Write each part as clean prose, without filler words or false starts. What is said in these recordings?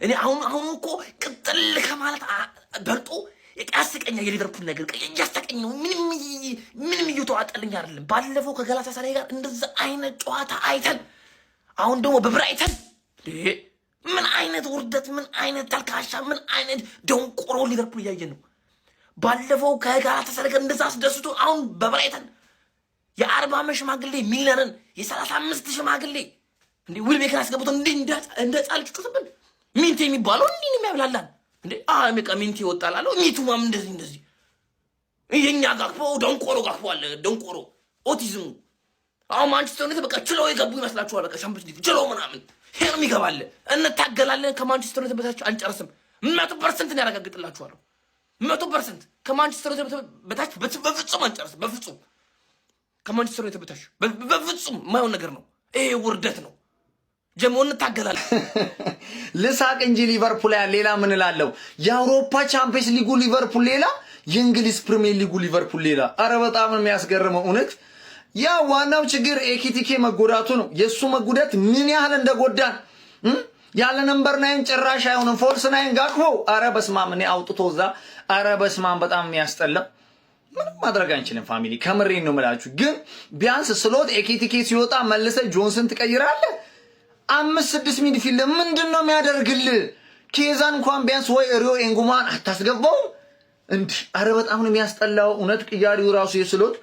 እኔ አሁን እኮ ቅጥል ከማለት በልጦ ያስቀኛል የሊቨርፑል ነገር ያስቀኝ ነው። ምንም እየተዋጠልኝ አይደለም። ባለፈው ከጋላታሳራይ ጋር እንደዛ አይነት ጨዋታ አይተን አሁን ደግሞ በብራይተን ምን አይነት ውርደት፣ ምን አይነት ተልካሻ፣ ምን አይነት ደንቆሮ ሊቨርፑል እያየን ነው። ባለፈው ከጋላታሳራይ ጋር እንደዛ አስደስቶ አሁን በብራይተን የ40 ዓመት ሽማግሌ ሚለርን የ35 ሽማግሌ እንዴ ዊል ሜከር አስገብቶ እንደ ጻልቅ ጩትብን ሚንቴ የሚባለው እንዴ ነው የሚያብላላን እንዴ አሜሪካ ሚንቴ ይወጣላል ሚቱማም እንደዚህ የኛ ጋክፖ ደንቆሮ ጋክፖ አለ ደንቆሮ ኦቲዝሙ አሁን ማንቸስተር ዩናይትድ በቃ ችለው የገቡ ይመስላችኋል? በቃ ሻምፒዮንስ ሊግ ችለው ምናምን ሄርም ይገባል። እንታገላለን ከማንቸስተር ዩናይትድ በታች አንጨርስም። 100% ነው ያረጋግጥላችኋለሁ። 100% ከማንቸስተር ዩናይትድ በታች በፍጹም አንጨርስም። በፍጹም ከማንቸስተር ዩናይትድ በታች በፍጹም ማየው ነገር ነው። ይሄ ውርደት ነው። ጀሞ እንታገላለን። ልሳቅ እንጂ ሊቨርፑል ያ ሌላ ምን እላለሁ? የአውሮፓ ቻምፒየንስ ሊጉ ሊቨርፑል ሌላ፣ የእንግሊዝ ፕሪሚየር ሊጉ ሊቨርፑል ሌላ። አረ በጣም ነው የሚያስገርመው እውነት። ያ ዋናው ችግር ኤኪቲኬ መጎዳቱ ነው። የሱ መጉዳት ምን ያህል እንደጎዳን ያለ ነምበር 9 ጭራሽ አይሆንም። ፎልስ 9 ጋክቦ አረ በስማም እኔ አውጥቶ እዛ አረ በስማም በጣም የሚያስጠላ ምንም ማድረግ አንችልም። ፋሚሊ ከምሬን ነው የምላችሁ። ግን ቢያንስ ስሎት ኤኪቲኬ ሲወጣ መልሰ ጆንሰን ትቀይራለህ። 5-6 ሚድፊልድ ምንድነው የሚያደርግልህ? ኬዛን እንኳን ቢያንስ ወይ ሪዮ ኤንጉማን አታስገባው እንዴ? አረ በጣም ነው የሚያስጠላው እውነት። ቅያሪው ራሱ የስሎት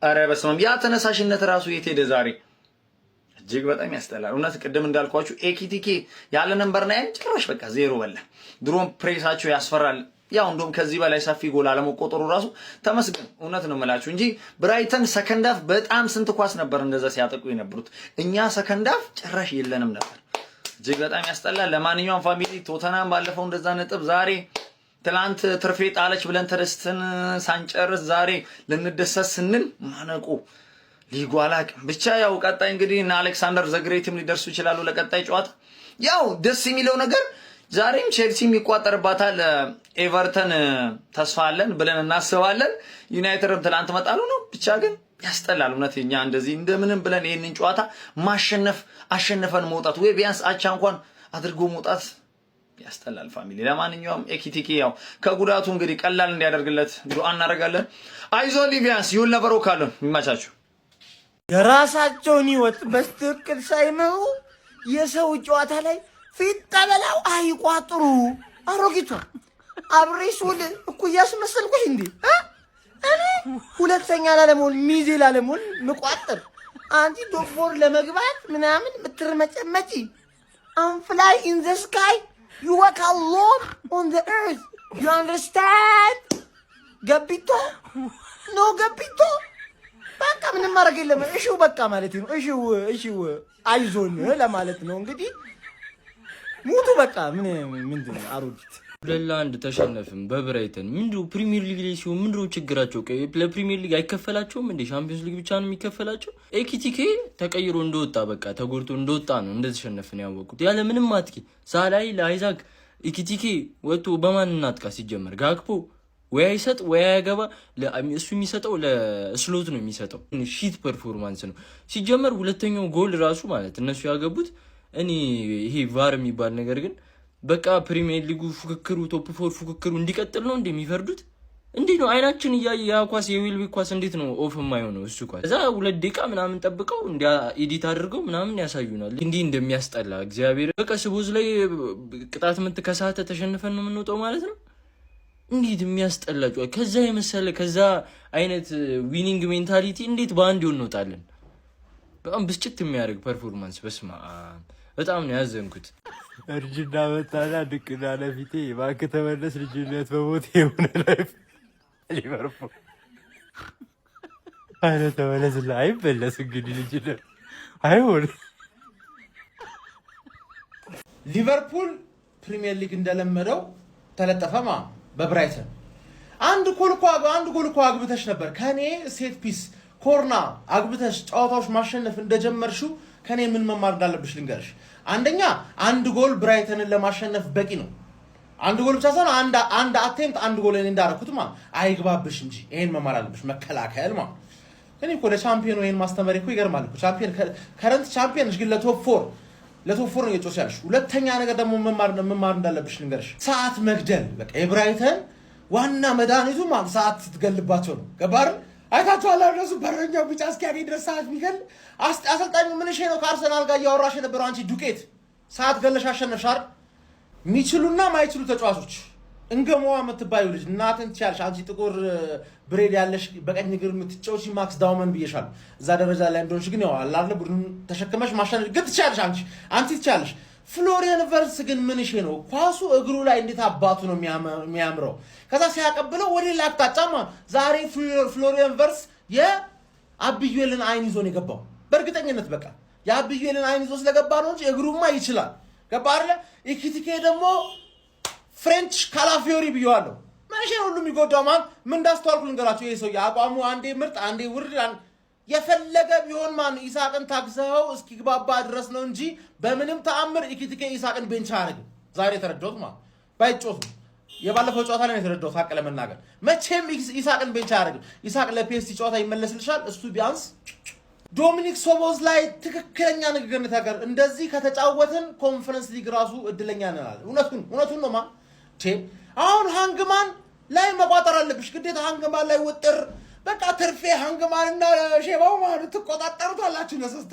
አረ በስማም ያ ተነሳሽነት ራሱ የት ሄደ ዛሬ? እጅግ በጣም ያስጠላል እውነት። ቅድም እንዳልኳችሁ ኤኪቲኬ ያለ ነምበር 9 ጭራሽ በቃ ዜሮ በለ። ድሮም ፕሬሳቸው ያስፈራል። ያው እንደውም ከዚህ በላይ ሰፊ ጎል አለመቆጠሩ ራሱ ተመስገን እውነት ነው የምላችሁ እንጂ ብራይተን ሰከንድ ሃፍ በጣም ስንት ኳስ ነበር እንደዛ ሲያጠቁ የነበሩት። እኛ ሰከንድ ሃፍ ጭራሽ የለንም ነበር። እጅግ በጣም ያስጠላል። ለማንኛውም ፋሚሊ ቶተናም ባለፈው እንደዛ ነጥብ ዛሬ ትላንት ትርፌ ጣለች ብለን ተደስተን ሳንጨርስ ዛሬ ልንደሰት ስንል ማነቁ ሊጉ አላቅም። ብቻ ያው ቀጣይ እንግዲህ እና አሌክሳንደር ዘግሬትም ሊደርሱ ይችላሉ ለቀጣይ ጨዋታ። ያው ደስ የሚለው ነገር ዛሬም ቼልሲም ይቋጠርባታል። ኤቨርተን ተስፋ አለን ብለን እናስባለን። ዩናይትድም ትላንት መጣሉ ነው። ብቻ ግን ያስጠላል እውነተኛ እንደዚህ እንደምንም ብለን ይሄንን ጨዋታ ማሸነፍ አሸነፈን መውጣት ወይ ቢያንስ አቻ እንኳን አድርጎ መውጣት ያስጠላል ፋሚሊ። ለማንኛውም ኤኪቲኬ ያው ከጉዳቱ እንግዲህ ቀላል እንዲያደርግለት ዱአ እናደርጋለን። አይዞ ሊቪያንስ ይሁን ነበሩ ካሉን ይማቻችሁ። የራሳቸውን ህይወት በስትክክል ሳይመሩ የሰው ጨዋታ ላይ ፊት ተበላው አይቋጥሩ። አሮጊቷ አብሬሽ ወደ እኩያስ መሰልኩሽ እንዴ? እኔ ሁለተኛ ላለመሆን ሚዜ ላለመሆን ምቋጥር አንቺ ዶክተር ለመግባት ምናምን ምትርመጨመጪ I'm fly in the sky you walk alone on the earth you understand? ገቢቶ ኖ ገቢቶ በቃ ምንም ማድረግ የለም። እሺው በቃ ማለት ነው። እሺው አይዞን ለማለት ነው እንግዲህ ሙቱ በቃ ምንድን ነው አሮጊት 2-1 ተሸነፍን በብራይተን። ምንድነው ፕሪሚየር ሊግ ላይ ሲሆን ምንድነው ችግራቸው? ለፕሪሚየር ሊግ አይከፈላቸውም እንዴ? ሻምፒዮንስ ሊግ ብቻ ነው የሚከፈላቸው? ኤኪቲኬ ተቀይሮ እንደወጣ በቃ ተጎድቶ እንደወጣ ነው እንደተሸነፍን ያወቁት። ያለ ምንም አጥቂ ሳላይ ለአይዛክ ኤኪቲኬ ወጥቶ በማን እናጥቃ? ሲጀመር ጋክፖ ወይ አይሰጥ ወይ አያገባ። እሱ የሚሰጠው ለስሎት ነው የሚሰጠው። ሺት ፐርፎርማንስ ነው ሲጀመር። ሁለተኛው ጎል ራሱ ማለት እነሱ ያገቡት እኔ ይሄ ቫር የሚባል ነገር ግን በቃ ፕሪሚየር ሊጉ ፉክክሩ ቶፕ 4 ፉክክሩ እንዲቀጥል ነው እንደሚፈርዱት። እንዴት ነው አይናችን እያየ ያ ኳስ የዊልቢ ኳስ እንዴት ነው ኦፍ የማይሆነው? እሱ ኳስ እዛ 2 ደቂቃ ምናምን ጠብቀው እንዲያ ኤዲት አድርገው ምናምን ያሳዩናል። እንዲህ እንደሚያስጠላ እግዚአብሔር። በቃ ስቦዝ ላይ ቅጣት ምት ከሳተ ተሸንፈን ነው የምንወጣው ማለት ነው። እንዴት የሚያስጠላ ጨዋታ! ከዛ የመሰለ ከዛ አይነት ዊኒንግ ሜንታሊቲ እንዴት በአንድ እንወጣለን? በጣም ብስጭት የሚያደርግ ፐርፎርማንስ። በስማ በጣም ነው ያዘንኩት። እርጅና መጣና ድቅና ለፊቴ እባክህ ተመለስ፣ ልጅነት በሞት የሆነ ላይፍ ሊቨርፑል አይነ ተመለስላ አይመለስ እንግዲህ ልጅነት አይሆን። ሊቨርፑል ፕሪሚየር ሊግ እንደለመደው ተለጠፈማ በብራይተን አንድ ጎል እኮ አግብተሽ ነበር። ከኔ ሴት ፒስ ኮርና አግብተሽ ጨዋታዎች ማሸነፍ እንደጀመርሽው ከኔ ምን መማር እንዳለብሽ ልንገርሽ። አንደኛ አንድ ጎል ብራይተንን ለማሸነፍ በቂ ነው። አንድ ጎል ብቻ ሳይሆን አንድ አቴምፕት አንድ ጎል እኔ እንዳደረኩት አይግባብሽ እንጂ ይሄን መማር አለብሽ፣ መከላከል እኔ እኮ ለቻምፒዮን ይሄን ማስተማር እኮ ይገርማል እኮ። ቻምፒዮን ከረንት ቻምፒዮን ግን ለቶፕ 4 ለቶፕ ፎር ነው እየጮሽ ያለሽ። ሁለተኛ ነገር ደግሞ መማር እንዳለብሽ ልንገርሽ፣ ሰዓት መግደል። በቃ የብራይተን ዋና መድኃኒቱ ማለት ሰዓት ስትገልባቸው ነው። ገባር አይታችኋል። እነሱ በረኛው ቢጫ እስኪያገኝ ድረስ ሰዓት የሚገል አሰልጣኙ ምን እሺ ነው ከአርሰናል ጋር እያወራሽ የነበረው አንቺ ዱቄት ሰዓት ገለሽ አሸነፍሽ አይደል? የሚችሉና ማይችሉ ተጫዋቾች እንገሞዋ የምትባዩ ልጅ እናትን ትችያለሽ። አንቺ ጥቁር ብሬድ ያለሽ በቀኝ እግር የምትጫወቺ ማክስ ዳውመን ብዬሻለሁ። እዛ ደረጃ ላይ እንደሆንሽ ግን ያው አላለ ቡድን ተሸክመሽ ማሸነፍ ግን ትችያለሽ። አንቺ ትችያለሽ። ፍሎሪያን ቨርትዝ ግን ምን እሺ ነው ኳሱ እግሩ ላይ እንዴት አባቱ ነው የሚያምረው። ከዛ ሲያቀብለው ወደ ሌላ አቅጣጫማ ዛሬ ፍሎሪያን ቨርትዝ የአብዩኤልን አይን ይዞ ነው የገባው። በእርግጠኝነት በቃ የአብዩኤልን አይን ይዞ ስለገባ ነው እንጂ እግሩማ ይችላል። ገባ አይደለ? ኢኪቲኬ ደግሞ ፍሬንች ካላፊዮሪ ብየዋለሁ። መቼ ነው ሁሉ የሚጎዳው? ምን እንዳስተዋልኩ ልንገራችሁ። ይሄ ሰው የአቋሙ አንዴ ምርጥ አንዴ ውርድ የፈለገ ቢሆን ኢሳቅን ታግዘው እስኪግባባ ድረስ ነው እንጂ በምንም ተአምር ኢኪቲኬ ኢሳቅን ቤንች አያደርግም። ዛሬ የተረዳሁት ባይጮቱ የባለፈው ጨዋታ ላይ የተረዳሁት ሀቅ ለመናገር መቼም ኢሳቅን ቤንች አያደርግም። ኢሳቅ ለፒኤስጂ ጨዋታ ይመለስልሻል። እሱ ቢያንስ ዶሚኒክ ሶቦዝ ላይ ትክክለኛ ንግግር ነገር እንደዚህ ከተጫወትን ኮንፈረንስ ሊግ ራሱ እድለኛ ነናል። እውነቱን ነው አሁን ሃንግማን ላይ መቋጠር አለብሽ ግዴታ። ሃንግማን ላይ ውጥር በቃ ትርፌ ሃንግማን እና ሼባው ትቆጣጠሩታላችሁ። ለሶስት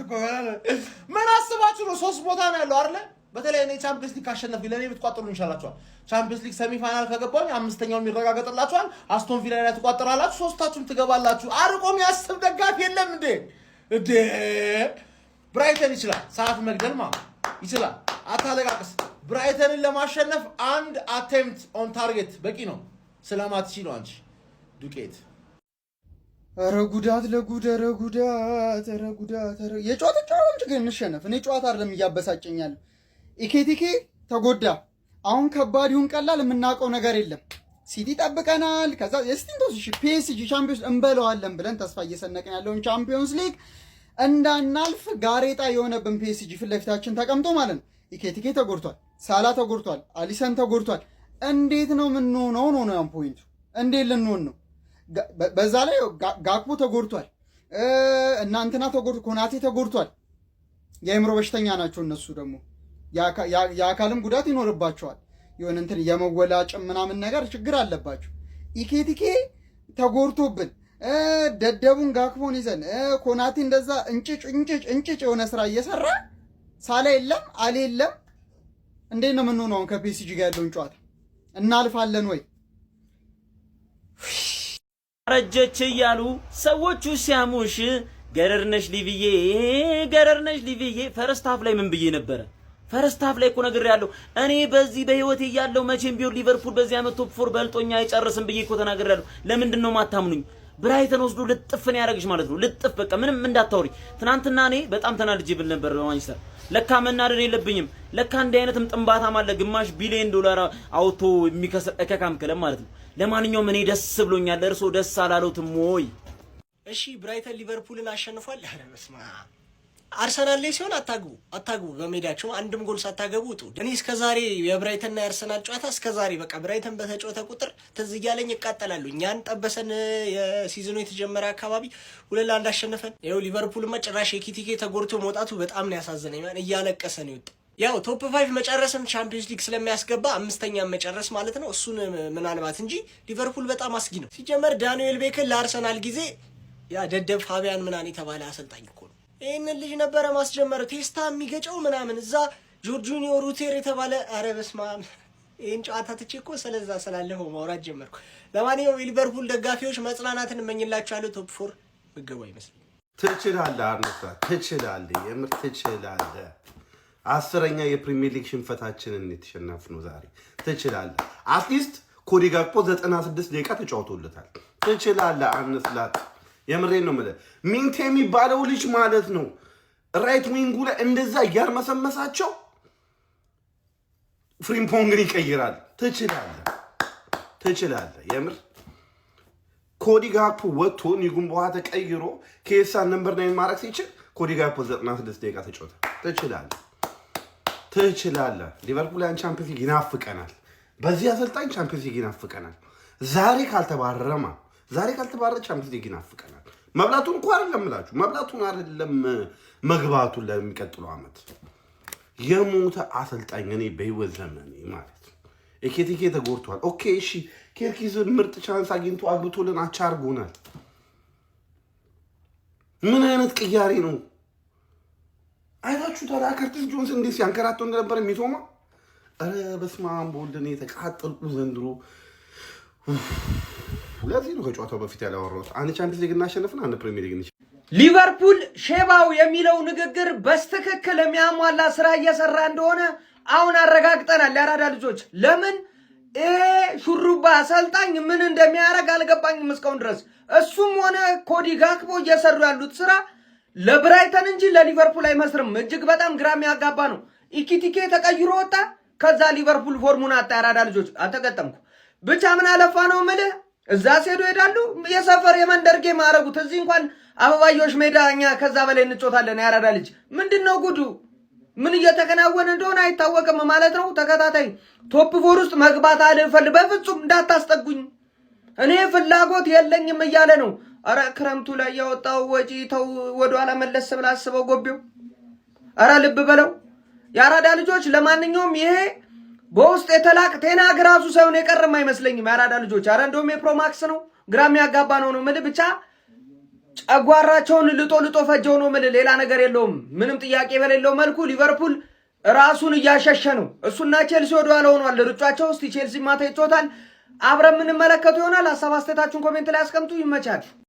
ምን አስባችሁ ነው? 3 ቦታ ነው ያለው አይደለ? በተለይ እኔ ቻምፒየንስ ሊግ ካሸነፍኩ ለኔ ብትቋጥሩ ይሻላችኋል። ቻምፒየንስ ሊግ ሴሚ ፋይናል ከገባኝ 5ኛው የሚረጋገጥላችኋል። አስቶን ቪላ ላይ ትቋጥራላችሁ፣ 3ታችሁም ትገባላችሁ። አርቆም ያስብ ደጋፊ የለም እንዴ? ብራይተን ይችላል ሰዓት መግደል ይችላል። አታለቃቅስ። ብራይተንን ለማሸነፍ አንድ አቴምፕት ኦን ታርጌት በቂ ነው። ስለማትችይ ነው አንቺ ዱቄት። ኧረ ጉዳት ለጉድ! ኧረ ጉዳት! ኧረ ጉዳት! የጨዋታውን ችግር እንሸነፍ። እኔ ጨዋታ አይደለም እያበሳጨኛል። ኢኬቲኬ ተጎዳ። አሁን ከባድ ይሁን ቀላል የምናውቀው ነገር የለም። ሲቲ ጠብቀናል። ከዛ የስቲንቶስ ፒኤስጂ ቻምፒዮንስ እንበለዋለን ብለን ተስፋ እየሰነቅን ያለውን ቻምፒዮንስ ሊግ እንዳናልፍ ጋሬጣ የሆነብን ፒኤስጂ ፊት ለፊታችን ተቀምጦ ማለት ነው። ኢኬቲኬ ተጎድቷል፣ ሳላ ተጎድቷል፣ አሊሰን ተጎድቷል። እንዴት ነው የምንሆነው ነው ያን ፖይንቱ። እንዴት ልንሆን ነው? በዛ ላይ ጋክፖ ተጎድቷል፣ እናንተና ተጎድቷል፣ ኮናቴ ተጎድቷል። የአእምሮ በሽተኛ ናቸው እነሱ ደግሞ የአካልም ጉዳት ይኖርባቸዋል። የሆነ እንትን የመወላጭም ምናምን ነገር ችግር አለባቸው። ኢኬቲኬ ተጎድቶብን ደደቡን ጋክፖን ይዘን ኮናቴ እንደዛ እንጭጭ የሆነ ስራ እየሰራ ሳላ የለም አሌ የለም። እንዴት ነው የምንሆነው? አሁን ከፒኤስጂ ጋር ያለውን ጨዋታ እናልፋለን ወይ? አረጀች እያሉ ሰዎቹ ሲያሙሽ ገረርነሽ ሊቪዬ ፈርስት ሃፍ ላይ ምን ብዬ ነበረ? ፈርስት ሃፍ ላይ እኮ ነግሬያለሁ። እኔ በዚህ በህይወቴ ያለው መቼም ቢሆን ሊቨርፑል በዚህ ዓመት ቶፕ 4 በልጦኛ አይጨርስም ብዬ እኮ ተናግሬያለሁ። ለምንድን ነው ማታምኑኝ? ብራይተን ወስዶ ልጥፍን ያደርግሽ ማለት ነው። ልጥፍ በቃ ምንም እንዳታወሪ። ትናንትና እኔ በጣም ተናድጄ ብል ነበር በማንቸስተር። ለካ መናደድ የለብኝም። ለካ እንዲህ አይነትም ጥንባታም አለ። ግማሽ ቢሊዮን ዶላር አውቶ የሚከስር እከካም ክለብ ማለት ነው። ለማንኛውም እኔ ደስ ብሎኛል። እርሶ ደስ አላለውትም ወይ? እሺ ብራይተን ሊቨርፑልን አሸንፏል። ኧረ በስመ አብ። አርሰናል ላይ ሲሆን አታግቡ በሜዳቸው አንድም ጎል ሳታገቡ ውጡ። እኔ እስከዛሬ የብራይተንና የአርሰናል ጨዋታ እስከዛሬ በቃ ብራይተን በተጫወተ ቁጥር ትዝ እያለኝ ይቃጠላሉ። እኛን ጠበሰን የሲዝኑ የተጀመረ አካባቢ 2-1 አሸነፈን። ይኸው ሊቨርፑልማ ጭራሽ የኪቲኬ ተጎድቶ መውጣቱ በጣም ነው ያሳዘነኝ። ማን እያለቀሰ ነው ይወጣ። ያው ቶፕ 5 መጨረስም ቻምፒየንስ ሊግ ስለሚያስገባ 5ኛ መጨረስ ማለት ነው። እሱን ምናልባት እንጂ ሊቨርፑል በጣም አስጊ ነው። ሲጀመር ዳንኤል ቤክን ለአርሰናል ጊዜ ያ ደደብ ፋቢያን ምናምን የተባለ አሰልጣኝ እኮ ነው ይህንን ልጅ ነበረ ማስጀመር ቴስታ የሚገጨው ምናምን እዛ ጆርጂኒዮ ሩቴር የተባለ። ኧረ በስመ አብ። ይህን ጨዋታ ትቼ እኮ ስለዛ ስላለፈው ማውራት ጀመርኩ። ለማንኛውም የሊቨርፑል ደጋፊዎች መጽናናትን እመኝላችኋለሁ። ቶፕ 4 ምገባ ይመስል ትችላለህ። አርነሳ ትችላለህ፣ የምር ትችላለህ። 10ኛ የፕሪሚየር ሊግ ሽንፈታችንን የተሸነፍነው ዛሬ ትችላለህ። አትሊስት ኮዲ ጋክፖ 96 ደቂቃ ተጫውቶለታል። ትችላለህ አርነስላት። የምሬን ነው የምልህ። ሚንቴ የሚባለው ልጅ ማለት ነው ራይት ዊንጉ ላይ እንደዛ እያርመሰመሳቸው ፍሪምፖንግን ይቀይራል። ትችላለህ የምር። ኮዲ ጋክፖ ወጥቶ ኒጉን በኋላ ተቀይሮ ከሳን ነምበር 9 ማድረግ ሲችል ኮዲ ጋክፖ 96 ደቂቃ ተጫውቷል። ትችላለህ። ሊቨርፑል ያን ቻምፒየንስ ሊግ ይናፍቀናል። በዚህ አሰልጣኝ ቻምፒየንስ ሊግ ይናፍቀናል። ዛሬ ካልተባረረ ቻምፒየንስ ሊግ ይናፍቀናል። መብላቱን እንኳን አይደለም እላችሁ፣ መብላቱን አይደለም መግባቱን ለሚቀጥለው ዓመት የሞተ አሰልጣኝ እኔ በህይወት ዘመኔ ማለት ነው። ኤኬቲኬ ተጎድቷል። ኦኬ እሺ፣ ኬርኪዝ ምርጥ ቻንስ አግኝቶ አግብቶልን አቻ አድርጎናል። ምን አይነት ቅያሬ ነው? አይታችሁ ታዲያ ከርቲስ ጆንስ እንዴት ሲያንከራተው እንደነበረ የሚቶማ። ኧረ በስመ አብ በወልድ እኔ የተቃጠልኩ ዘንድሮ። ለዚህ ነው ከጨዋታው በፊት ያላወራሁት። አንድ ቻምፒየንስ ሊግ እናሸንፍና አንድ ፕሪሚየር ሊግ ሊቨርፑል ሼባው የሚለው ንግግር በስትክክል የሚያሟላ ስራ እየሰራ እንደሆነ አሁን አረጋግጠናል። ያራዳ ልጆች ለምን ይሄ ሹሩባ አሰልጣኝ ምን እንደሚያደርግ አልገባኝም እስካሁን ድረስ። እሱም ሆነ ኮዲ ጋክፖ እየሰሩ ያሉት ስራ ለብራይተን እንጂ ለሊቨርፑል አይመስርም። እጅግ በጣም ግራ የሚያጋባ ነው። ኢኪቲኬ ተቀይሮ ወጣ። ከዛ ሊቨርፑል ፎርሙን አጣ። ያራዳ ልጆች አልተቀጠምኩ ብቻ ምን አለፋ ነው የምልህ። እዛ ሲሄዱ ይሄዳሉ። የሰፈር የመንደር ጌም አደረጉት። እዚህ እንኳን አበባዮሽ ሜዳ እኛ ከዛ በላይ እንጮታለን። ያራዳ ልጅ ምንድነው ጉዱ? ምን እየተከናወነ እንደሆነ አይታወቅም ማለት ነው። ተከታታይ ቶፕ ፎር ውስጥ መግባት አልፈልግ፣ በፍጹም እንዳታስጠጉኝ፣ እኔ ፍላጎት የለኝም እያለ ነው። አረ ክረምቱ ላይ ያወጣው ወጪ ተው፣ ወደኋላ መለስ ብላ አስበው ጎቤው። አረ ልብ በለው ያራዳ ልጆች። ለማንኛውም ይሄ በውስጥ የተላቅ ቴናግ ራሱ ሳይሆን የቀረም አይመስለኝም። ያራዳ ልጆች አረ እንደውም የፕሮማክስ ነው። ግራም ያጋባ ነው ምል ብቻ ጨጓራቸውን ልጦ ፈጀው ነው ምል፣ ሌላ ነገር የለውም። ምንም ጥያቄ በሌለው መልኩ ሊቨርፑል ራሱን እያሸሸ ነው። እሱና ቼልሲ ወደኋላ ሆኗል ሩጫቸው። እስቲ ቼልሲ ማታ ይጮታል። አብረን የምንመለከቱ ይሆናል። ሀሳብ አስተያየታችሁን ኮሜንት ላይ አስቀምጡ። ይመቻል።